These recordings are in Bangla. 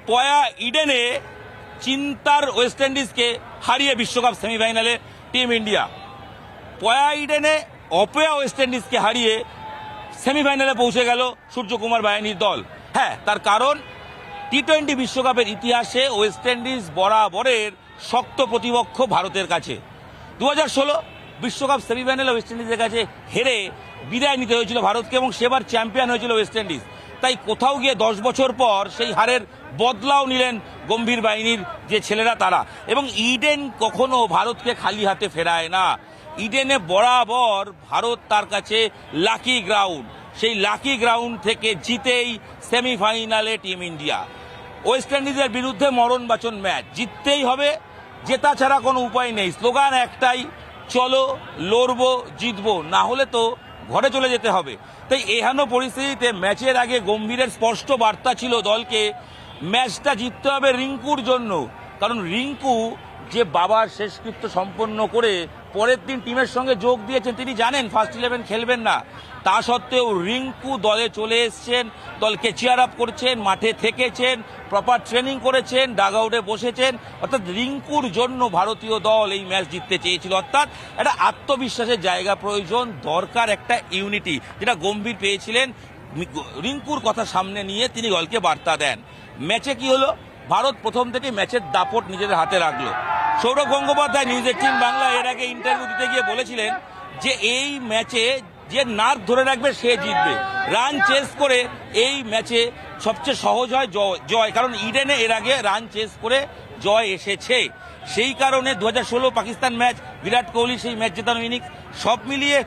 পয়া ইডেনে চিন্তার ওয়েস্ট ইন্ডিজকে হারিয়ে বিশ্বকাপ সেমিফাইনালে টিম ইন্ডিয়া। পয়া ইডেনে অপয়া ওয়েস্ট ইন্ডিজকে হারিয়ে সেমিফাইনালে পৌঁছে গেল সূর্যকুমার বাহিনীর দল। হ্যাঁ, তার কারণ টি-20 বিশ্বকাপের ইতিহাসে ওয়েস্ট ইন্ডিজ বরাবরের শক্ত প্রতিপক্ষ ভারতের কাছে। 2016 বিশ্বকাপ সেমিফাইনালে ওয়েস্ট ইন্ডিজের কাছে হেরে বিদায় নিতে হয়েছিল ভারতকে এবং সেবার চ্যাম্পিয়ন হয়েছিল ওয়েস্ট ইন্ডিজ। তাই কোথাও গিয়ে 10 বছর পর সেই হারের বদলাও নিলেন গম্ভীর বাহিনীর যে ছেলেরা তারা। এবং ইডেন কখনো ভারতকে খালি হাতে ফেরায় না। ইডেনে বরাবর ভারত তার কাছে লাকি গ্রাউন্ড, সেই লাকি গ্রাউন্ড থেকে জিতেই সেমিফাইনালে টিম ইন্ডিয়া। ওয়েস্ট ইন্ডিজের বিরুদ্ধে মরণবাচন ম্যাচ, জিততেই হবে, জেতা ছাড়া কোনো উপায় নেই। স্লোগান একটাই, চলো লড়বো জিতবো, না হলে তো ঘরে চলে যেতে হবে। তাই এহেন পরিস্থিতিতে ম্যাচের আগে গম্ভীরের স্পষ্ট বার্তা ছিল দলকে, ম্যাচটা জিততে হবে রিঙ্কুর জন্য। কারণ রিঙ্কু যে বাবার শেষকৃত্য সম্পন্ন করে পরের দিন টিমের সঙ্গে যোগ দিয়েছেন, তিনি জানেন ফার্স্ট 11 খেলবেন না। তা সত্ত্বেও রিঙ্কু দলে চলে এসছেন, দলকে চেয়ার আপ করছেন, মাঠে থেকেছেন, প্রপার ট্রেনিং করেছেন, ডাগ আউটে বসেছেন। অর্থাৎ রিঙ্কুর জন্য ভারতীয় দল এই ম্যাচ জিততে চেয়েছিল। অর্থাৎ একটা আত্মবিশ্বাসের জায়গা প্রয়োজন, দরকার একটা ইউনিটি, যেটা গম্ভীর পেয়েছিলেন। রিঙ্কুর কথা সামনে নিয়ে তিনি দলকে বার্তা দেন। ম্যাচে কি হলো, ভারত প্রথম থেকে ম্যাচের দাপট নিজেদের হাতে রাখলো। সৌরভ গঙ্গোপাধ্যায় নিউজ 18 বাংলা এর আগে ইন্টারভিউ দিতে গিয়ে বলেছিলেন যে এই ম্যাচে যে নার্ভ ধরে রাখবে সে জিতবে। রান চেস করে এই ম্যাচে সবচেয়ে সহজ হয় জয়, কারণ ইডেনে এর আগে রান চেস করে জয় এসেছে। সেই কারণে 2016 পাকিস্তান ম্যাচ, বিরাট কোহলি সেই ম্যাচ জেতানো ইনিংস, সব মিলিয়ে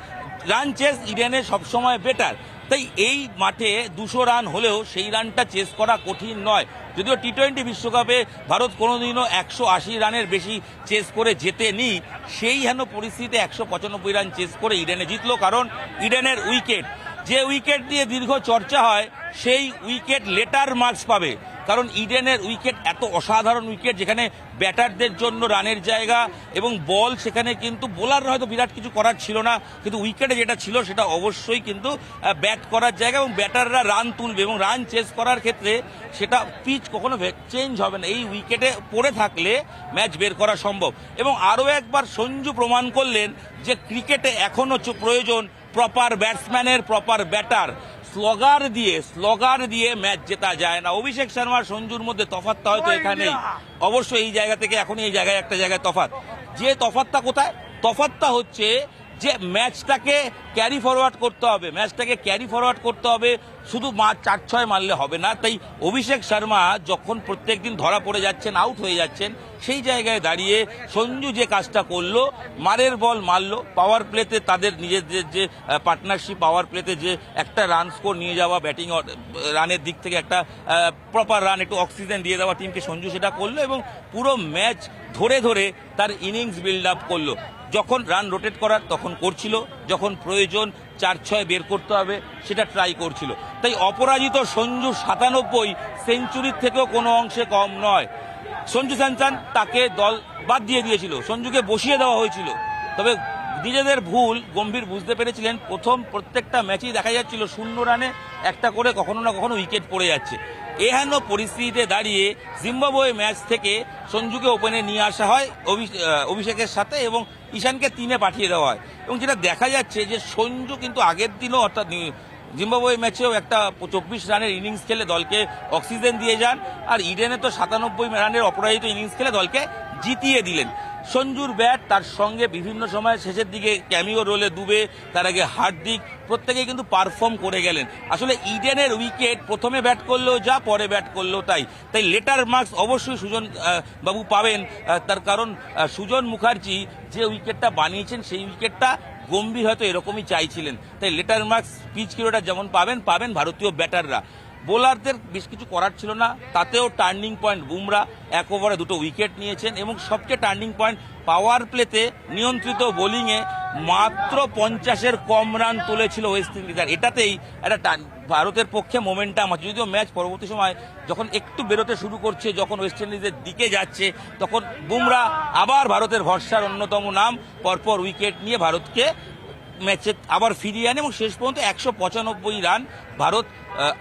রান চেস ইডেনে সবসময় বেটার। তাই এই মাঠে 200 রান হলেও সেই রানটা চেস করা কঠিন নয়। যদিও টি-20 বিশ্বকাপে ভারত কোনোদিনও 180 রানের বেশি চেস করে জেতেনি, সেই হেন পরিস্থিতিতে 195 রান চেস করে ইডেনে জিতলো। কারণ ইডেনের উইকেট, যে উইকেট দিয়ে দীর্ঘ চর্চা হয়, সেই উইকেট লেটার মার্কস পাবে। কারণ ইডেনের উইকেট এত অসাধারণ উইকেট, যেখানে ব্যাটারদের জন্য রানের জায়গা এবং বল, সেখানে কিন্তু বোলাররা হয়তো বিরাট কিছু করার ছিল না, কিন্তু উইকেটে যেটা ছিল সেটা অবশ্যই কিন্তু ব্যাট করার জায়গা এবং ব্যাটাররা রান তুলবে এবং রান চেস করার ক্ষেত্রে সেটা পিচ কখনো চেঞ্জ হবে না। এই উইকেটে পড়ে থাকলে ম্যাচ বের করা সম্ভব। এবং আরও একবার সঞ্জু প্রমাণ করলেন যে ক্রিকেটে এখনও প্রয়োজন প্রপার ব্যাটসম্যানের, প্রপার ব্যাটার। স্লগার দিয়ে ম্যাচ জেতা যায় না। অভিষেক শর্মা সঞ্জুর মধ্যে তফাৎটা হয়তো এখানেই, অবশ্যই এই জায়গা থেকে এখনই এই জায়গায় একটা জায়গায় তফাৎ। যে তফাৎটা কোথায়? তফাৎটা হচ্ছে যে ম্যাচটাকে ক্যারি ফরওয়ার্ড করতে হবে, ম্যাচটাকে ক্যারি ফরওয়ার্ড করতে হবে, শুধু 4-6 মারলে হবে না। তাই অভিষেক শর্মা যখন প্রত্যেকদিন ধরা পড়ে যাচ্ছেন, আউট হয়ে যাচ্ছেন, সেই জায়গায় দাঁড়িয়ে সঞ্জু যে কাজটা করলো, মারের বল মারলো, পাওয়ার প্লেতে তাদের নিজেদের যে পার্টনারশিপ, পাওয়ার প্লেতে যে একটা রান স্কোর নিয়ে যাওয়া, ব্যাটিং রানের দিক থেকে একটা প্রপার রান, একটু অক্সিজেন দিয়ে দেওয়া টিমকে, সঞ্জু সেটা করলো এবং পুরো ম্যাচ ধরে ধরে তার ইনিংস বিল্ড আপ করলো। যখন রান রোটেট করার তখন করছিল, যখন প্রয়োজন 4-6 বের করতে হবে সেটা ট্রাই করছিল। তাই অপরাজিত সঞ্জু 97 সেঞ্চুরির থেকেও কোনো অংশে কম নয়। সঞ্জু স্যামসন, তাকে দল বাদ দিয়ে দিয়েছিল, সঞ্জুকে বসিয়ে দেওয়া হয়েছিল। তবে নিজেদের ভুল গম্ভীর বুঝতে পেরেছিলেন। প্রত্যেকটা ম্যাচেই দেখা যাচ্ছিল 0 রানে একটা করে কখনো না কখনো উইকেট পড়ে যাচ্ছে। এহেন পরিস্থিতিতে দাঁড়িয়ে জিম্বাবুয়ে ম্যাচ থেকে সঞ্জুকে ওপেনে নিয়ে আসা হয় অভিষেকের সাথে এবং ঈশানকে 3-এ পাঠিয়ে দেওয়া হয়। এবং যেটা দেখা যাচ্ছে যে সঞ্জু কিন্তু আগের দিনও, অর্থাৎ জিম্বাবুয়ে ম্যাচেও একটা 24 রানের ইনিংস খেলে দলকে অক্সিজেন দিয়ে যান, আর ইডেনে তো 97 রানের অপরাজিত ইনিংস খেলে দলকে জিতিয়ে দিলেন। সঞ্জুর ব্যাট, তার সঙ্গে বিভিন্ন সময় শেষের দিকে ক্যামিও রোলে ডুবে, তার আগে হার্দিক, প্রত্যেকেই কিন্তু পারফর্ম করে গেলেন। আসলে ইডেনের উইকেট প্রথমে ব্যাট করলেও যা, পরে ব্যাট করলেও তাই লেটার মার্কস অবশ্যই সুজন বাবু পাবেন। তার কারণ সুজন মুখার্জি যে উইকেটটা বানিয়েছেন সেই উইকেটটা গম্ভীর হয়তো এরকমই চাইছিলেন। তাই লেটার মার্কস পিচ কিলোটা যেমন পাবেন ভারতীয় ব্যাটাররা। বোলারদের বেশ কিছু করার ছিল না, তাতেও টার্নিং পয়েন্ট বুমরা, 1 ওভারে 2টো উইকেট নিয়েছেন এবং সবচেয়ে টার্নিং পয়েন্ট পাওয়ার প্লেতে নিয়ন্ত্রিত বোলিংয়ে মাত্র 50-এর কম রান তুলেছিল ওয়েস্ট ইন্ডিজ। আর এটাতেই একটা ভারতের পক্ষে মোমেন্টাম আছে। যদিও ম্যাচ পরবর্তী সময় যখন একটু বেরোতে শুরু করছে, যখন ওয়েস্ট ইন্ডিজের দিকে যাচ্ছে, তখন বুমরা আবার ভারতের ভরসার অন্যতম নাম, পরপর উইকেট নিয়ে ভারতকে ম্যাচে আবার ফিরিয়ে আনে এবং শেষ পর্যন্ত 195 রান ভারত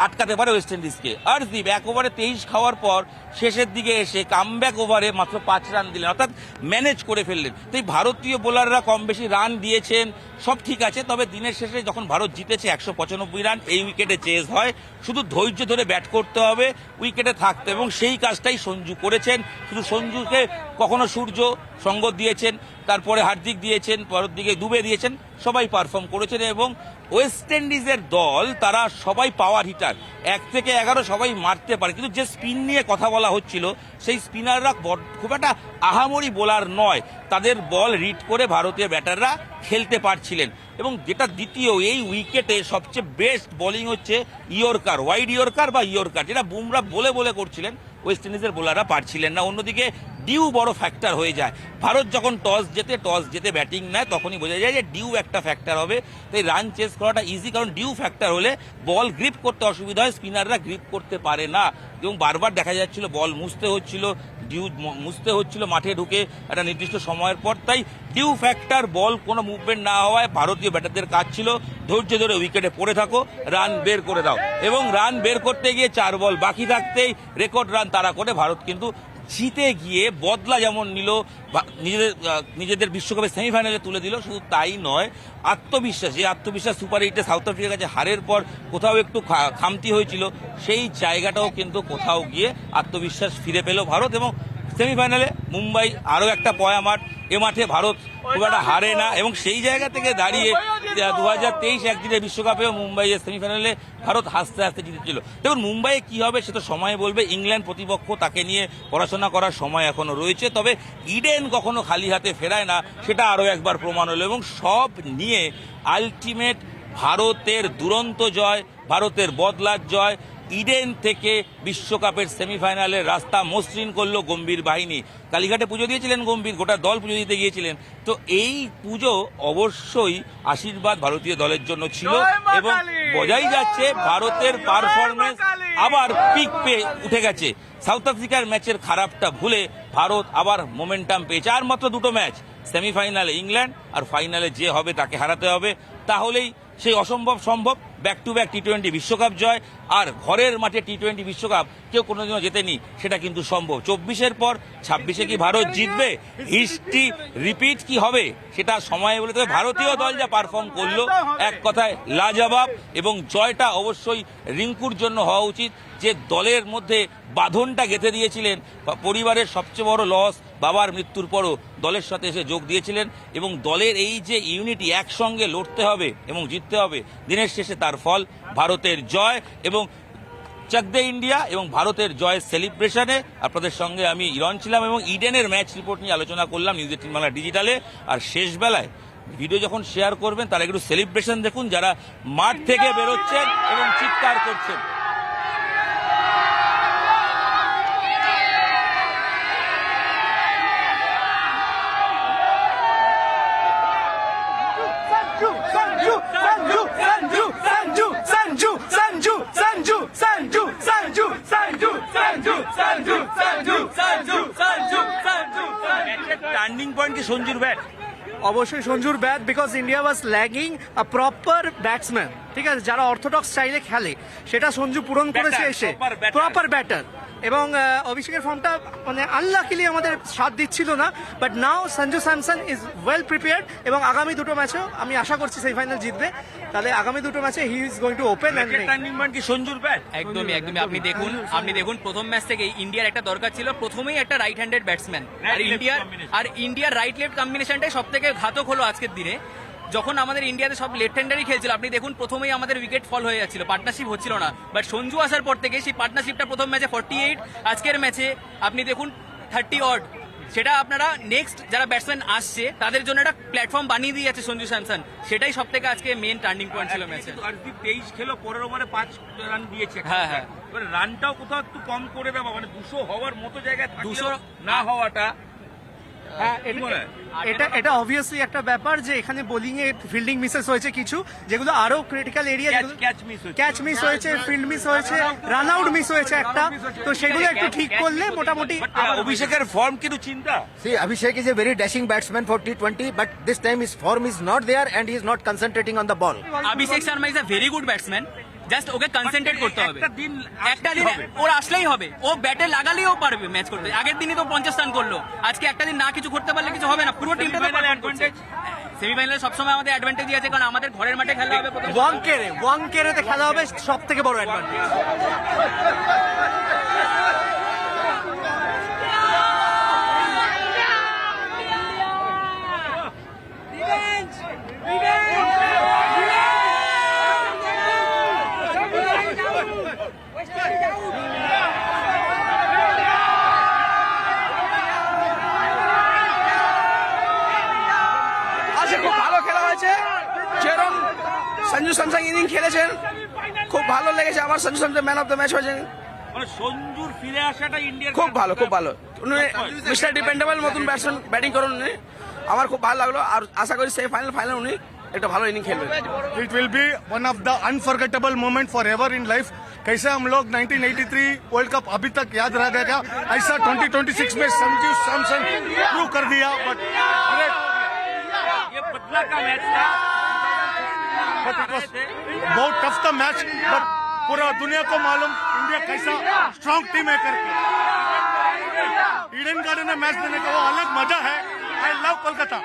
আটকাতে পারে ওয়েস্ট ইন্ডিজকে। হর্ষদীপ 1 ওভারে 23 খাওয়ার পর শেষের দিকে এসে কামব্যাক ওভারে মাত্র 5 রান দিলেন, অর্থাৎ ম্যানেজ করে ফেললেন। তো এই ভারতীয় বোলাররা কম বেশি রান দিয়েছেন, সব ঠিক আছে, তবে দিনের শেষে যখন ভারত জিতেছে 195 রান, এই উইকেটে চেজ হয়, শুধু ধৈর্য ধরে ব্যাট করতে হবে, উইকেটে থাকতে, এবং সেই কাজটাই সঞ্জু করেছেন। শুধু সঞ্জুকে কখনো সূর্য সঙ্গ দিয়েছেন, তারপরে হার্দিক দিয়েছেন, পরের দিকে দুবে দিয়েছেন, সবাই পারফর্ম করেছেন। এবং ওয়েস্ট ইন্ডিজের দল তারা সবাই পাওয়ার হিটার, 1 থেকে 11 সবাই মারতে পারে, কিন্তু যে স্পিন নিয়ে কথা বলা হচ্ছিল সেই স্পিনাররা খুব একটা আহামরি বোলার নয়, তাদের বল রিড করে ভারতীয় ব্যাটাররা খেলতে পারছিলেন। এবং যেটা দ্বিতীয়, এই উইকেটে সবচেয়ে বেস্ট বোলিং হচ্ছে ইয়র্কার, ওয়াইড ইয়র্কার বা ইয়র্কার, যেটা বুমরা বলে বলে করছিলেন, ওয়েস্ট ইন্ডিজের বোলাররা পারছিলেন না। অন্যদিকে ডিউ বড় ফ্যাক্টর হয়ে যায়। ভারত যখন টস জেতে ব্যাটিং নেয় তখনই বোঝা যায় যে ডিউ একটা ফ্যাক্টর হবে। তাই রান চেস করাটা ইজি, কারণ ডিউ ফ্যাক্টর হলে বল গ্রিপ করতে অসুবিধা হয়, স্পিনাররা গ্রিপ করতে পারে না, এবং বারবার দেখা যাচ্ছিল বল মুছতে হচ্ছিল, ডিউ মুছতে হচ্ছিল মাঠে ঢুকে একটা নির্দিষ্ট সময়ের পর। তাই ডিউ ফ্যাক্টর, বল কোনো মুভমেন্ট না হওয়ায় ভারতীয় ব্যাটারদের কাজ ছিল ধৈর্য ধরে উইকেটে পড়ে থাকো, রান বের করে দাও। এবং রান বের করতে গিয়ে 4 বল বাকি থাকতেই রেকর্ড রান তাড়া করে ভারত কিন্তু জিতে গিয়ে বদলা যেমন নিল, নিজেদের বিশ্বকাপের সেমিফাইনালে তুলে দিল। শুধু তাই নয়, আত্মবিশ্বাস, যে আত্মবিশ্বাস সুপার 8-এ সাউথ আফ্রিকার কাছে হারের পর কোথাও একটু খামতি হয়েছিল, সেই জায়গাটাও কিন্তু কোথাও গিয়ে আত্মবিশ্বাস ফিরে পেল ভারত। এবং সেমিফাইনালে মুম্বাই আরও একটা পয়া মাঠ, এ মাঠে ভারত খুব একটা হারে না, এবং সেই জায়গা থেকে দাঁড়িয়ে 2023 একদিনের বিশ্বকাপেও মুম্বাইয়ের সেমিফাইনালে ভারত হাসতে হাসতে জিতেছিল। দেখুন মুম্বাইয়ে কি হবে সে তো সময় বলবে, ইংল্যান্ড প্রতিপক্ষ, তাকে নিয়ে পড়াশোনা করার সময় এখনো রয়েছে। তবে ইডেন কখনো খালি হাতে ফেরায় না, সেটা আরও একবার প্রমাণ হলো। এবং সব নিয়ে আলটিমেট ভারতের দুরন্ত জয়, ভারতের বদলার জয়। ইডেন থেকে বিশ্বকাপের সেমিফাইনালের রাস্তা মসৃণ করলো গম্ভীর বাহিনী। কালীঘাটে পুজো দিয়েছিলেন গম্ভীর, গোটা দল পুজো দিতে গিয়েছিলেন। তো এই পুজো অবশ্যই আশীর্বাদ ভারতীয় দলের জন্য ছিল, এবং বোঝাই যাচ্ছে ভারতের পারফরমেন্স আবার পিক পেয়ে উঠে গেছে। সাউথ আফ্রিকার ম্যাচের খারাপটা ভুলে ভারত আবার মোমেন্টাম পেয়েছে। আর মাত্র 2টো ম্যাচ, সেমিফাইনালে ইংল্যান্ড আর ফাইনালে যে হবে তাকে হারাতে হবে, তাহলেই সেই অসম্ভব সম্ভব। ব্যাক টু ব্যাক টি20 বিশ্বকাপ জয়, আর ঘরের মাঠে টি20 বিশ্বকাপ কেউ কোনোদিনও জেতেনি, সেটা কিন্তু সম্ভব। 24-এর পর 26-এ কি ভারত জিতবে, হিস্ট্রি রিপিট কি হবে, সেটা সময় বলে। তবে ভারতীয় দল যা পারফর্ম করলো, এক কথায় লাজবাব। এবং জয়টা অবশ্যই রিঙ্কুর জন্য হওয়া উচিত, যে দলের মধ্যে বাঁধনটা গেঁথে দিয়েছিলেন। পরিবারের সবচেয়ে বড় লস, বাবার মৃত্যুর পরও দলের সাথে এসে যোগ দিয়েছিলেন, এবং দলের এই যে ইউনিটি, একসঙ্গে লড়তে হবে এবং জিততে হবে, দিনের শেষে তার ফল ভারতের জয়। এবং চাক দে ইন্ডিয়া এবং ভারতের জয়ের সেলিব্রেশনে আপনাদের সঙ্গে আমি ইরন ছিলাম, এবং ইডেনের ম্যাচ রিপোর্ট নিয়ে আলোচনা করলাম নিউজ 18 বাংলা ডিজিটালে। আর শেষ বেলায় ভিডিও যখন শেয়ার করবেন তারা একটু সেলিব্রেশন দেখুন, যারা মাঠ থেকে বেরোচ্ছেন এবং চিৎকার করছেন। টার্নিং পয়েন্ট কি সঞ্জুর ব্যাট? অবশ্যই সঞ্জুর bat, because India was lagging a proper batsman, ঠিক আছে, যারা অর্থোডক্স স্টাইলে খেলে, সেটা সঞ্জু পূরণ করেছে এসে, প্রপার ব্যাটার। এবং অভিষেকের ফর্মটা মানে আনলাকিলি আমাদের সাথ দিচ্ছিল না, but now Sanju Samson is well prepared, এবং আগামী 2টো ম্যাচেও আমি আশা করছি সেমিফাইনাল জিতবে। তাহলে আগামী 2টো ম্যাচে he is going to open and turning point কি সঞ্জুর ব্যাট? একদমই আপনি দেখুন প্রথম ম্যাচ থেকে ইন্ডিয়ার একটা দরকার ছিল প্রথমেই একটা রাইট হ্যান্ডেড ব্যাটসম্যান, আর ইন্ডিয়ার রাইট লেফট কম্বিনেশনটাই সব থেকে ঘাতক হলো আজকের দিনে। যখন আমাদের ইন্ডিয়াতে সব লেফট হ্যান্ডারই খেলছিল, আপনি দেখুন প্রথমেই আমাদের উইকেট ফল হয়ে যাচ্ছিল, পার্টনারশিপ হচ্ছিল না। বাট সঞ্জু আসার পর থেকে সেই পার্টনারশিপটা প্রথম ম্যাচে 48, আজকের ম্যাচে আপনি দেখুন 30 অড। সেটা আপনারা নেক্সট যারা ব্যাটসম্যান আসছে তাদের জন্য একটা প্ল্যাটফর্ম বানিয়ে দিয়ে যাচ্ছে সঞ্জু স্যামসন, সেটাই সব থেকে আজকে মেন টার্নিং পয়েন্ট ছিল ম্যাচে। 23 খেলো, 15 ওভারে 5 রান দিয়েছে। হ্যাঁ, রানটাও কোথাও একটু কম করে দেওয়া, মানে 200 হওয়ার মতো জায়গায় 200 না হওয়াটা। হ্যাঁ, এটা অবভিয়াসলি একটা ব্যাপার যে এখানে বোলিং এ ফিল্ডিং মিসেস হয়েছে কিছু, যেগুলো আরো ক্রিটিক্যাল এরিয়া, ক্যাচ মিস হয়েছে, ফিল্ড মিস হয়েছে, রান আউট মিস হয়েছে একটা, তো সেগুলো একটু ঠিক করলে মোটামুটি। অভিষেকের ফর্ম কিন্তু চিন্তা। See, Abhishek is a very dashing batsman for T20, but this time his form is not there and he is not concentrating on the ball. Abhishek Sharma is a very good batsman, just okay concentrate করতে হবে একটা দিন একটা দিন ওর আসলেই হবে, ও ব্যাটে লাগালেও পারবে ম্যাচ করতে। আগের দিনই তো 50 রান করলো, আজকে একটা দিন না কিছু করতে পারলে কিছু হবে না, পুরো টিমটা অ্যাডভান্টেজ। সেমিফাইনালে সবসময় আমাদের অ্যাডভান্টেজই আছে, কারণ আমাদের ঘরের মাঠে খেলা হবে। ওয়াংকেরেতে খেলা হবে, সব থেকে বড় অ্যাডভান্টেজ। আজকে খুব ভালো খেলা হয়েছে, যেরকম সঞ্জু স্যামসং ইনিং খেলেছেন খুব ভালো লেগেছে আমার। Sanju Samsung man of the match হয়েছেন, মানে সঞ্জুর ফিরে আসাটা ইন্ডিয়ার খুব ভালো খুব ভালো। উনি মিস্টার ডিপেন্ডেবল নতুন ব্যাটসম্যান, ব্যাটিং করুন উনি, আমার খুব ভালো লাগলো। আর আশা করি ফাইনাল উনি একটা ভালো ইনিং খেলবেন। It will be one of the unforgettable moment forever in life. कैसे हम लोग 1983 वर्ल्ड कप अभी तक याद रह गया, ऐसा 2026 में संजू सैमसन प्रूव कर दिया। बट ये बदला का मैच था, बहुत टफ था मैच, बट पूरा दुनिया को मालूम इंडिया कैसा स्ट्रॉन्ग टीम है करके। ईडन गार्डन में मैच देने का वो अलग मजा है। I love Kolkata.